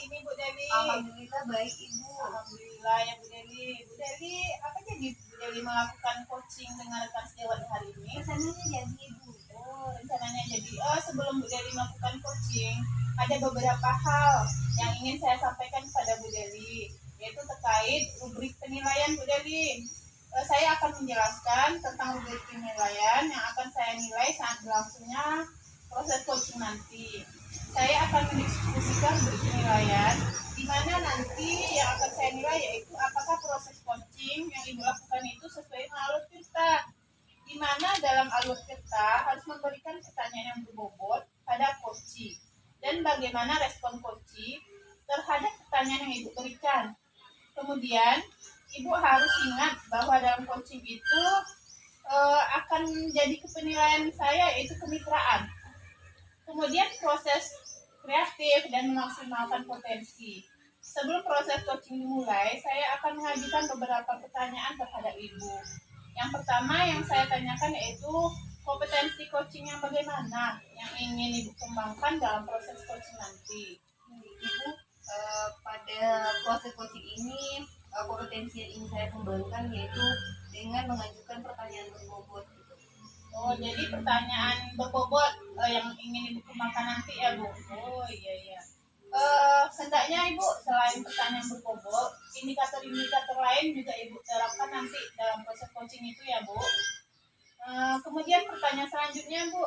ini Bu Deli? Alhamdulillah baik Ibu. Alhamdulillah ya Bu Deli. Bu Deli, apa jadi Bu Deli melakukan coaching dengan rekan sejawat hari ini? Rencananya jadi Ibu. Oh, rencananya jadi. Sebelum Bu Deli melakukan coaching, ada beberapa hal yang ingin saya sampaikan kepada Bu Deli, yaitu terkait rubrik penilaian Bu Deli. Saya akan menjelaskan tentang rubrik penilaian yang akan saya nilai saat berlangsungnya proses coaching nanti. Saya akan mendiskusikan rubrik penilaian di mana nanti yang akan saya nilai yaitu apakah proses coaching yang Ibu lakukan itu sesuai dengan alur kita, di mana dalam alur kita harus memberikan pertanyaan yang berbobot pada coaching dan bagaimana respon coaching terhadap pertanyaan yang Ibu berikan. Kemudian Ibu harus ingat bahwa dalam coaching itu akan menjadi penilaian saya yaitu kemitraan. Kemudian proses kreatif dan memaksimalkan potensi. Sebelum proses coaching dimulai, saya akan mengajukan beberapa pertanyaan terhadap Ibu. Yang pertama yang saya tanyakan yaitu kompetensi coaching yang bagaimana yang ingin Ibu kembangkan dalam proses coaching nanti. Ibu, pada proses coaching ini kompetensi yang ingin saya kembangkan yaitu dengan mengajukan pertanyaan berbobot. Oh, jadi pertanyaan berbobot yang ingin Ibu kembangkan nanti ya Bu? Oh iya. Hendaknya Ibu selain pertanyaan berbobot, indikator-indikator lain juga Ibu terapkan nanti dalam proses coaching itu ya Bu. Kemudian pertanyaan selanjutnya Bu,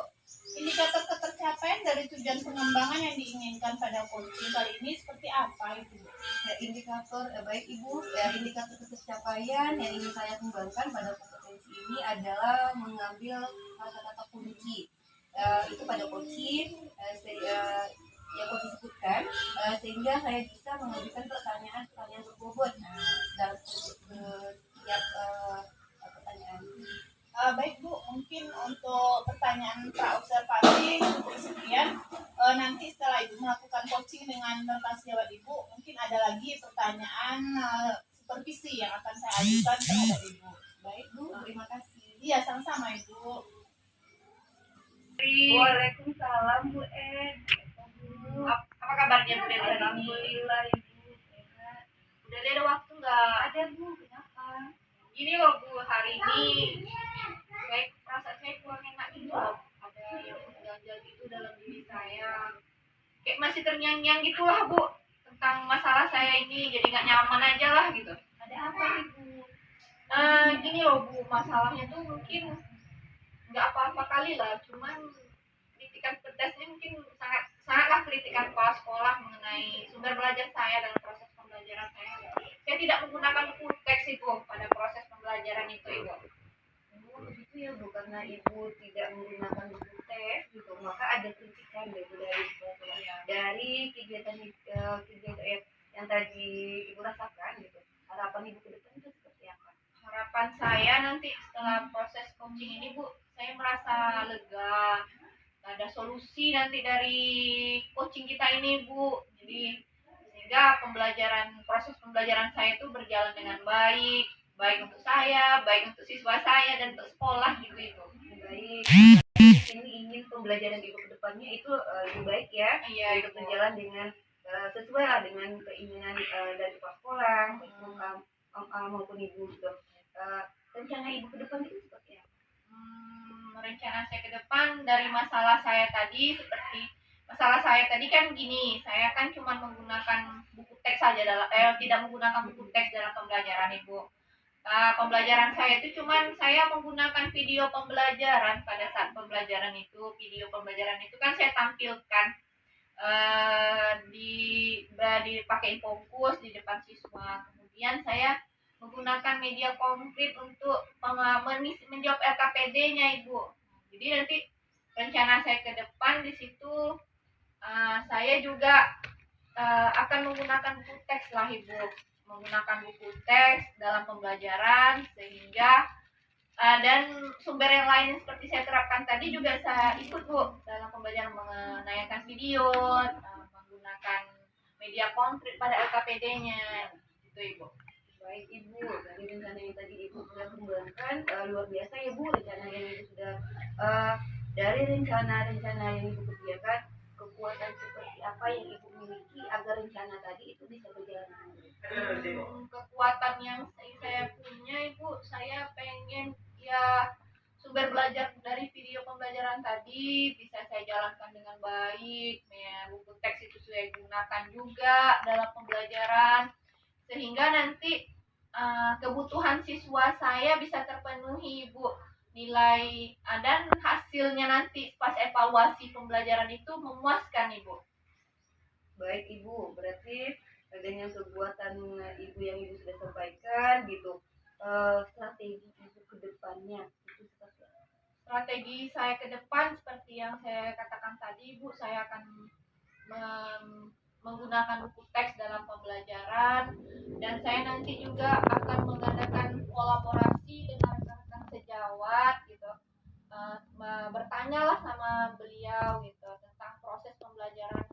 indikator ketercapaian dari tujuan pengembangan yang diinginkan pada coaching kali ini seperti apa itu Bu? Indikator baik Ibu, indikator ketercapaian yang ingin saya kembangkan pada kompetensi ini adalah mengambil kata-kata kunci. Itu pada coaching yang coach sebutkan, sehingga saya bisa mengajukan pertanyaan berbobot dalam setiap pertanyaan. Baik Bu, mungkin untuk pertanyaan pra-observasi sekian. Nanti setelah Ibu melakukan coaching dengan rekan sejawat Ibu, mungkin ada lagi pertanyaan supervisi yang akan saya ajukan terhadap Ibu. Baik Bu, terima kasih. Iya, sama-sama Ibu. Waalaikumsalam Bu Ed. Apa kabarnya Bu Deli? Alhamdulillah Ibu sehat. Bu Deli ada waktu nggak? Ada Bu, kenapa? Gini loh Bu, hari ini kayak perasaan saya kurang enak gitu loh. Ada yang mengganjal gitu dalam diri saya. Kayak masih terngiang-ngiang gitu lah Bu, tentang masalah saya ini, jadi nggak nyaman aja lah gitu. Ada apa Ibu? Gini loh Bu, masalahnya tuh mungkin nggak apa-apa kali lah, cuman kritikan pedasnya mungkin sangatlah kritikan kepala sekolah mengenai sumber belajar saya dalam proses pembelajaran saya. Saya tidak menggunakan buku teks itu pada proses pembelajaran itu Ibu. Begitu ya Bu, karena Ibu tidak menggunakan buku teks gitu, maka ada kritikan dari kegiatan yang tadi Ibu rasakan gitu. Harapan Ibu ke depan itu seperti apa? Harapan saya nanti setelah proses coaching ini Bu, saya merasa lega, ada solusi nanti dari coaching kita ini Bu. Jadi sehingga proses pembelajaran saya itu berjalan dengan baik untuk saya, baik untuk siswa saya dan untuk sekolah gitu Ibu. Baik. Ini ingin pembelajaran Ibu ke depannya itu lebih baik ya. Iya, itu berjalan dengan sesuai lah dengan keinginan dari kepala sekolah maupun Ibu gitu. Rencana Ibu ke depan itu seperti apa? Rencana saya ke depan dari masalah saya tadi kan gini, saya kan cuma menggunakan buku teks saja tidak menggunakan buku teks dalam pembelajaran Ibu. Pembelajaran saya itu cuman saya menggunakan video pembelajaran pada saat pembelajaran itu. Video pembelajaran itu kan saya tampilkan dipakai fokus di depan siswa. Kemudian saya menggunakan media konkret untuk menjawab LKPD-nya Ibu. Jadi nanti rencana saya ke depan di situ saya juga akan menggunakan buku teks lah Ibu, menggunakan buku teks dalam pembelajaran sehingga dan sumber yang lain seperti saya terapkan tadi juga saya ikut Bu dalam pembelajaran, menayangkan video, menggunakan media konkret pada LKPD-nya gitu Ibu. Baik Ibu, dari rencana yang tadi Ibu sudah kembangkan luar biasa ya Bu, rencana yang Ibu sudah dari rencana yang Ibu kerjakan kekuatan seperti apa yang Ibu miliki agar rencana tadi itu bisa berjalan dengan baik? Kekuatan yang saya punya Ibu, saya pengen ya sumber belajar dari video pembelajaran tadi bisa saya jalankan dengan baik, ya, buku teks itu saya gunakan juga dalam pembelajaran sehingga nanti kebutuhan siswa saya bisa terpenuhi Ibu, nilai dan hasilnya nanti pas evaluasi pembelajaran itu memuaskan Ibu. Baik Ibu, berarti dengan kekuatan Ibu yang Ibu sudah sampaikan gitu, strategi Ibu ke depannya itu seperti apa? Strategi saya ke depan seperti yang saya katakan tadi Ibu, saya akan menggunakan buku teks dalam pembelajaran dan saya nanti juga akan mengadakan kolaborasi dengan rekan-rekan sejawat gitu, bertanyalah sama beliau gitu tentang proses pembelajaran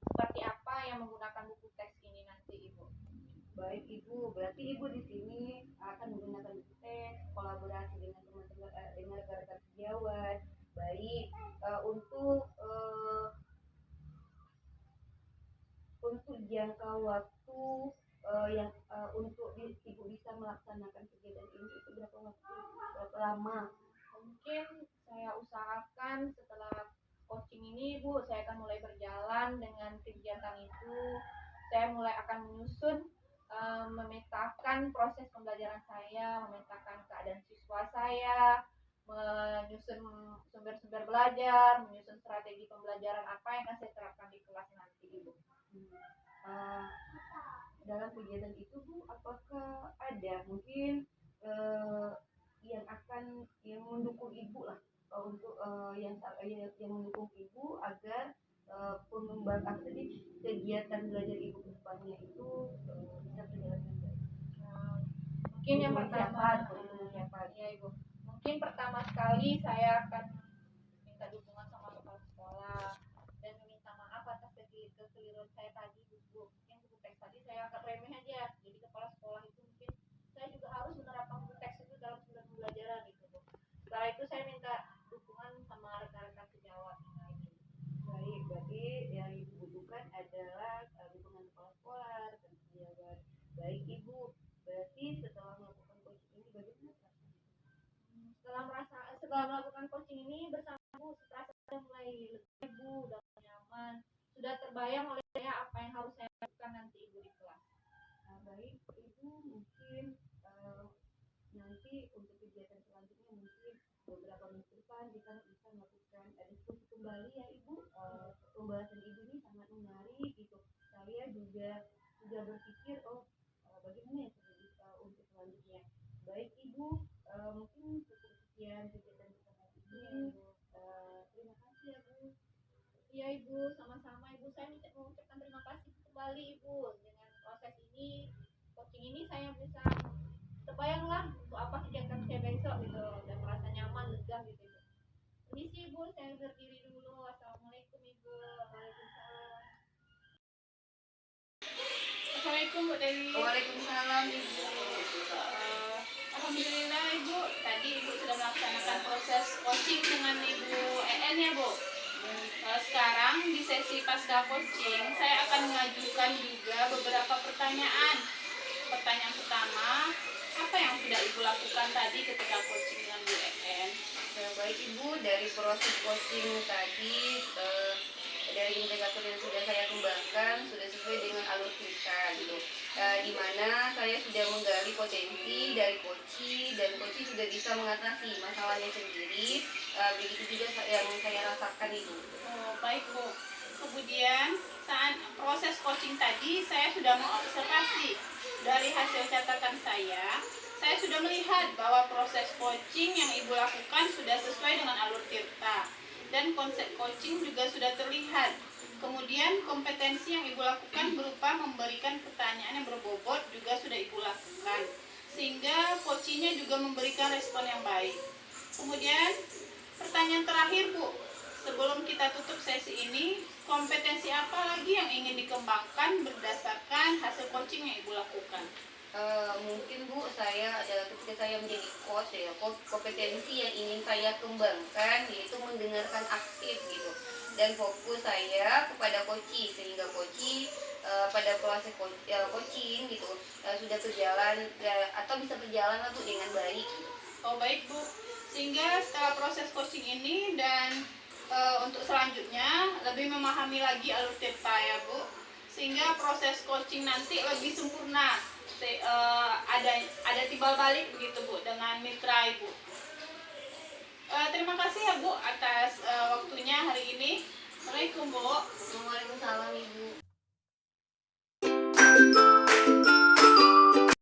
seperti apa yang menggunakan buku teks ini nanti Ibu. Baik Ibu, berarti Ibu di sini akan menggunakan buku teks, kolaborasi dengan teman-teman, dengan rekan-rekan sejawat. Baik, untuk jangka waktu yang untuk Ibu bisa melaksanakan kegiatan ini itu berapa waktu, berapa lama? Mungkin saya usahakan setelah coaching ini Bu, saya akan mulai berjalan dengan kegiatan itu. Saya mulai akan menyusun, memetakan proses pembelajaran saya, memetakan keadaan siswa saya, menyusun sumber-sumber belajar, menyusun strategi pembelajaran apa yang akan saya terapkan di kelas nanti Ibu. Dalam kegiatan itu Bu, apakah ada mungkin yang mendukung Ibu lah untuk yang mendukung Ibu agar pengembangan tadi kegiatan belajar Ibu ke depannya itu bisa berjalan dengan baik? Mungkin yang pertama, ya Ibu. Mungkin pertama sekali saya akan minta dukungan sama kepala sekolah dan meminta maaf atas kekeliruan saya tadi Bu. Mungkin buku teks tadi saya anggap remeh aja. Jadi kepala sekolah itu mungkin saya juga harus menerapkan buku teks itu dalam sumber pembelajaran gitu Bu. Setelah itu saya minta dukungan sama rekan-rekan sejawat yang lain. Baik, berarti yang Ibu butuhkan adalah dukungan kepala sekolah, rekan sejawat. Baik Ibu, berarti setelah melakukan coaching ini bagaimana Setelah melakukan coaching ini bersama Bu, terasa sudah mulai lebih Bu dan nyaman. Sudah terbayang oleh saya apa yang harus saya lakukan nanti Ibu di kelas. Baik Ibu, mungkin nanti untuk kegiatan selanjutnya mungkin beberapa minggu depan kita bisa melakukan diskusi kembali ya Ibu. Pembahasan Ibu ini sangat menarik gitu. Saya juga sudah berpikir bagaimana ya untuk selanjutnya. Baik Ibu, mungkin cukup sekian kegiatan kita hari ini. Terima kasih ya Bu. Iya Ibu, sama-sama Ibu. Saya mengucapkan terima kasih kembali Ibu. Dengan proses ini, coaching ini saya bisa terbayanglah untuk apa kegiatan saya besok gitu dan merasa nyaman, lega gitu Ibu. Permisi Ibu, saya berdiri dulu. Assalamualaikum Ibu. Waalaikumsalam. Assalamualaikum Bu Dewi. Waalaikumsalam Ibu. Alhamdulillah Ibu, tadi Ibu sudah melaksanakan proses coaching dengan Ibu EN ya Bu. Sekarang di sesi pasca coaching saya akan mengajukan juga beberapa pertanyaan. Pertanyaan pertama, apa yang sudah Ibu lakukan tadi ketika coaching dengan Bu EN? Baik Ibu, dari proses coaching tadi dari indikator yang sudah saya kembangkan sudah sesuai dengan alur kita gitu, di mana saya sudah menggali potensi dari coach dan coach sudah bisa mengatasi masalahnya sendiri, begitu juga yang saya rasakan Ibu. Oh, baik Bu. Kemudian saat proses coaching tadi saya sudah mengobservasi dari hasil catatan saya sudah melihat bahwa proses coaching yang Ibu lakukan sudah sesuai dengan alur Tirta dan konsep coaching juga sudah terlihat. Kemudian kompetensi yang Ibu lakukan berupa memberikan pertanyaan yang berbobot juga sudah Ibu lakukan, sehingga coachingnya juga memberikan respon yang baik. Kemudian pertanyaan terakhir Bu, sebelum kita tutup sesi ini, kompetensi apa lagi yang ingin dikembangkan berdasarkan hasil coaching yang Ibu lakukan? Mungkin Bu, saya ketika saya menjadi coach ya, kompetensi yang ingin saya kembangkan yaitu mendengarkan aktif gitu, dan fokus saya kepada coaching, sehingga coaching pada proses coaching gitu sudah berjalan atau bisa berjalan lah Bu dengan baik. Oh baik Bu, sehingga setelah proses coaching ini dan untuk selanjutnya lebih memahami lagi alur tirta ya Bu, sehingga proses coaching nanti lebih sempurna. Ada timbal balik begitu Bu dengan mitra Ibu. Terima kasih ya Bu atas waktunya hari ini. Assalamualaikum Bu. Waalaikumsalam Ibu.